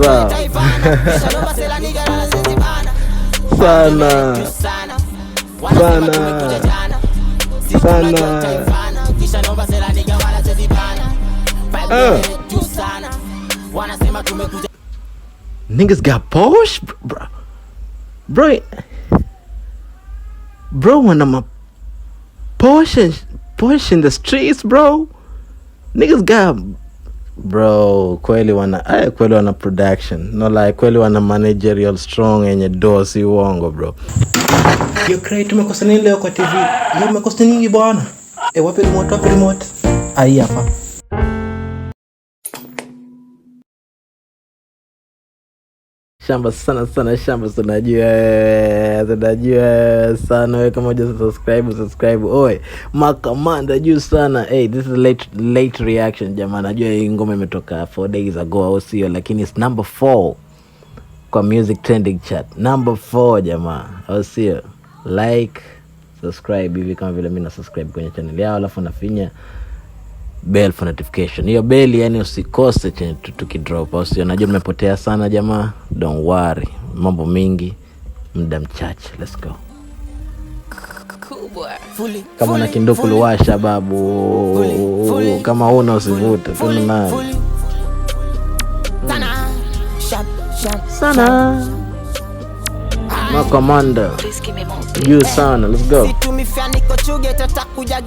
zao. Sana niggas got Porsche, bro, when I'm a Porsche in the streets, bro, niggas got, bro, kweli wana production, no like kweli wana managerial strong yenye dosi uongo, bro. Yo Cray, tumekosa nini leo kwa TV? Yo tumekosa nini bwana? Wapi remote? Ai hapa. Shamba sana tunajua sana. Wewe kama subscribe oi Makamanda juu sana. This is late reaction jamaa. Najua hii ngoma imetoka 4 days ago au sio, lakini it's number 4 kwa music trending chart. Number 4 jamaa, au sio? Like, subscribe hivi kama vile mimi na subscribe kwenye channel yao, alafu nafinya bell for notification. Hiyo bell yani usikose chenye tukidrop, au sio? Najua nimepotea sana jamaa, don't worry. Mambo mingi, muda mchache. Let's go. Kama na kinduku luwasha babu, kama una usivute tuna sana Makamanda juu sana. Let's go. Situmifia niko chuge tatakuja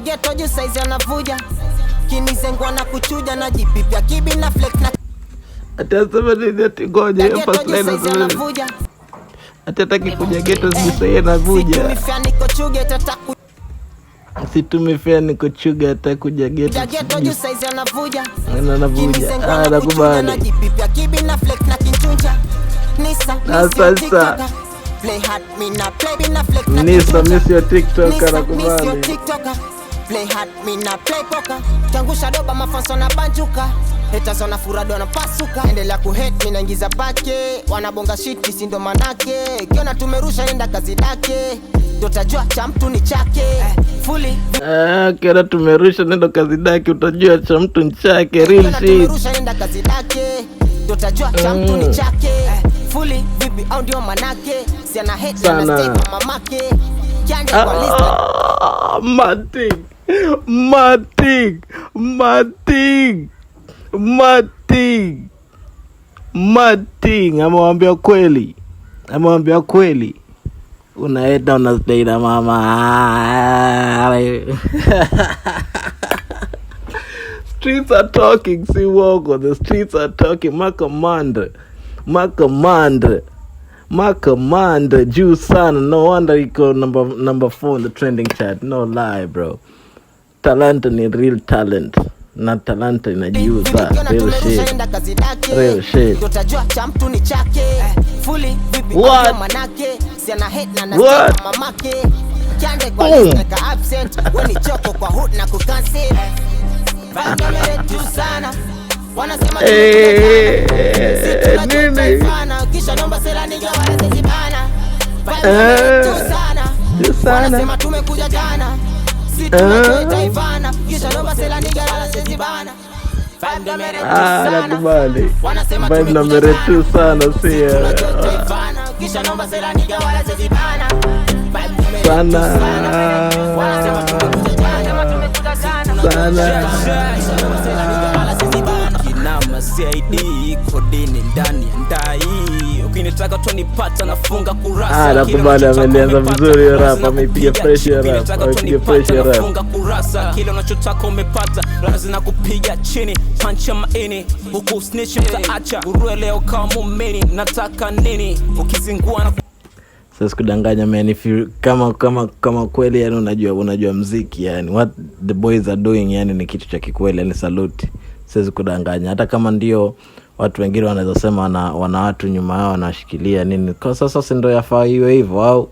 geto juu saizi anavuja kinizengwa na kuchuja na jipipia kibi na flex na atasema nini ati ngoja hapa slide anavuja atataki kuja geto sasa anavuja. Situmifia niko chuge tatakuja Situmifia niko chuge atakuja geto juu saizi anavuja nakubali na jipipia kibi na flex na kinchunja sasa. Play hard, me na play, me na flex na miss your TikTok anakubali. Play hard, me na play poker. Kiangusha doba mafanso na banjuka. Haters wana furado na pasuka. Endelea kuhate, mina ingiza pake. Wanabonga shit, kisi ndo manake. Kiona tumerusha nenda kazi dake. Utajua cha mtu ni chake. Fully kiona tumerusha nenda kazi dake. Utajua cha mtu ni chake. Real shit. Tumerusha nenda kazi dake. Utajua cha mtu ni chake. Fully vipi au ndio manake. Si ana hate na stay kwa mamake. Kiande kwa list Mating amewambia kweli unaenda unastay na mama. Streets are talking, si wongo. The streets are talking. Makamanda juu sana. No wonder iko number 4 in the trending chart. No lie, bro. Talanta ni real talent. Na talanta inajiuza. Real shit. Utajua cha mtu ni chake. Fully vipi What? Manake si ana hate na stay kwa mamake. Kiande kwa list neka absent. Weni choko kwa hood na kucancel. Vanga tu sana. Wanasema nini? Kisha nomba sela niga wala zezibana. Wanasema tumekuja jana. Situmekuja Ivana. Kisha nomba sela niga wala zezibana. Nakubali. Vibe number 2 sana siya. Kisha nomba sela niga wala zezibana. Sana CID kodini ndani ndai ukinitaka tu nipata nafunga kurasa. Nakubali amelianza vizuri rap, amepiga fresh rap, nafunga kurasa. Kile unachotaka umepata, lazima kupiga chini punch ya maini huku snitch mtaacha urue leo kama muumini. Nataka nini ukizingua na sasa kudanganya man, if you kama kweli yani unajua muziki yani what the boys are doing yani ni kitu cha kikweli yani salute. Siwezi kudanganya hata kama ndio watu wengine wanaweza sema wana watu nyuma yao wanashikilia nini. Kwa sasa ndio yafaa iwe hivyo au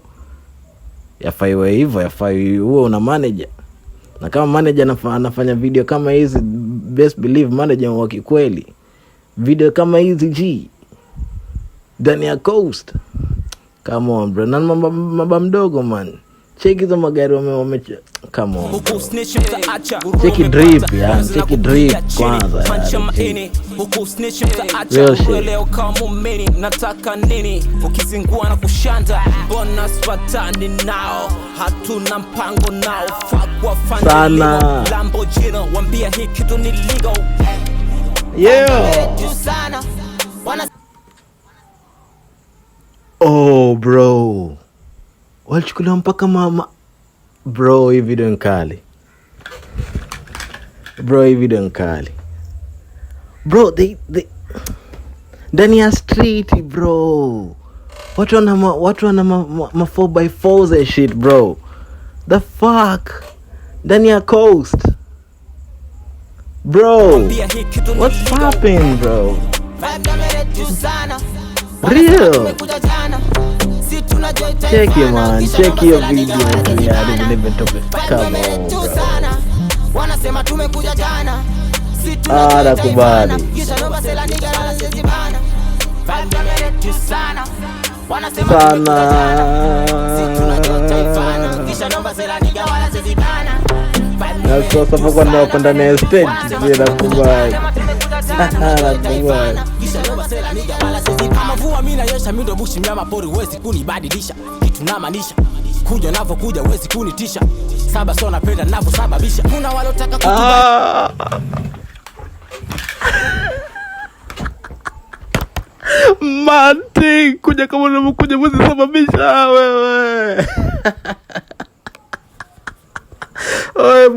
yafaa iwe hivyo, yafaa uwe una manager. Na kama manager anafanya video kama hizi, best believe manager wa kikweli. Video kama hizi G ndani ya Coast. Come on bro, na maba mdogo man. Check hizo magari wame come on. Check drip ya, check drip kwanza. Huku snitch mtaacha leo kama muumini nataka nini ukizingua na kushanda bonus patani nao hatuna mpango nao fuck wafanya Lamborghini waambia hii kitu ni legal. Oh bro, walichukulia mpaka mama bro. Hii video nkali bro, hii video nkali bro. They ndani ya street bro, watu wana ma 4x4s and shit bro. The fuck, ndani ya coast bro. What's popping bro? Real. Check it man, check your video. Yeah, I didn't even talk it. Come on bro. Wanasema tumekuja jana. Nakubali. Sana. Na sasa kwa ndo kwenda na stage bila kubali. Nakubali. Mvua mimi na yesha mimi ndo bushi mnyama pori wezi kunibadilisha. Kitu na maanisha. Kuja navyokuja wezi kunitisha. Saba sio napenda ninavyosababisha. Kuna walotaka kutubali. Mati, kuja kama unakuja wezi sababisha wewe. Oe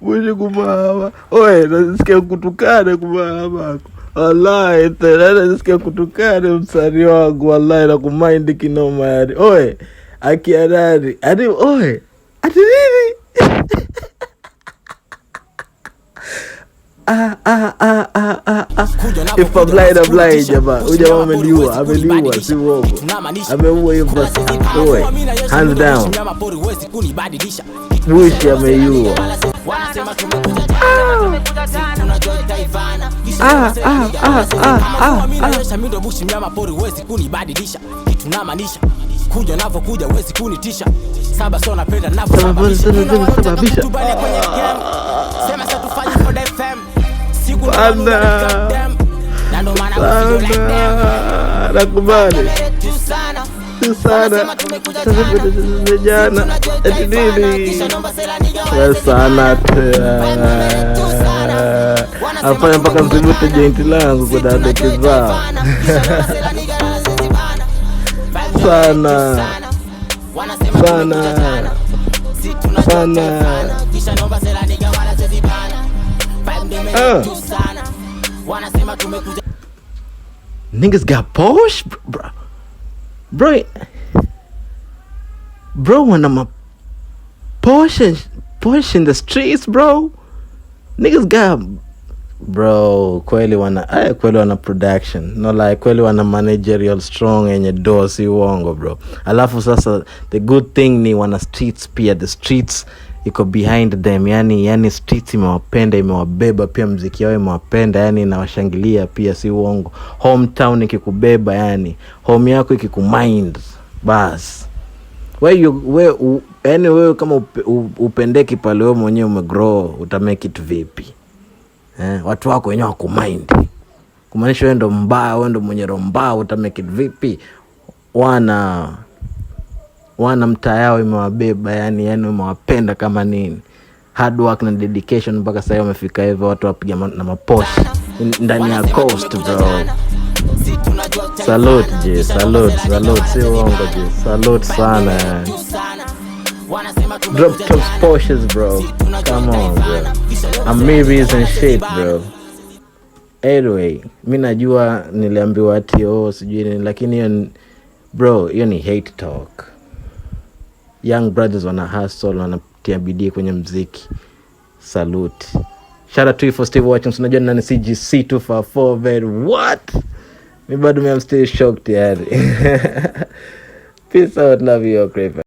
bushi kumama. Oe nasikia kutukana kumama. Wallahi tena nasikia kutukana msanii wangu. Wallahi na kumind kinoma yani. Oe akiadari hadi oe ati nini? If I'm blind jamaa. Ujamaa ameliua si uongo. Ameua hiyo basi. Oe hands down. Bushi ameiua. Mindo bushi mnyama pori wezi kunibadilisha. Kitu na maanisha. Kuja navyokuja wezi kunitisha. Saba sio napenda ninavyosababisha. Tubane kwenye game. Sema sasa tufanye for FM. Siku nakubali sana jana eti nini sana afanya mpaka mzibute jointi langu kwa dada kizao sana niggas got Porsche bro when I'm a Porsche in the streets bro. Niggas got bro kweli wana production no like kweli wana managerial strong yenye dosi uongo bro. Alafu sasa the good thing ni wana streets pia, the streets iko behind them yani streets imewapenda, imewabeba pia, muziki wao imewapenda yani inawashangilia pia si uongo. Hometown ikikubeba yani home yako ikikumind bas wewe kama upendeki pale wewe mwenyewe umegrow utamake it vipi? Watu wako wenyewe wakumind. Kumaanisha wewe ndo mbaya, wewe ndo mwenye roho mbaya, utamake it vipi? Wana mtaa yao imewabeba yani imewapenda kama nini. Hard work na dedication mpaka sasa wamefika hivyo, watu wapiga na maposhi ndani ya coast bro. Salute si uongo je. Salute sana. Drop top Porsches bro. Come on bro. Amiris and shit bro. Anyway, mimi najua niliambiwa ati sijui nini, lakini hiyo bro, hiyo ni hate talk. Young brothers wana hustle, wanatia bidii kwenye muziki. Salute. Shout out to you for still watching. Unajua nani CGC 254 very what? Me bado I'm still shocked yani. Peace out, love you, crave.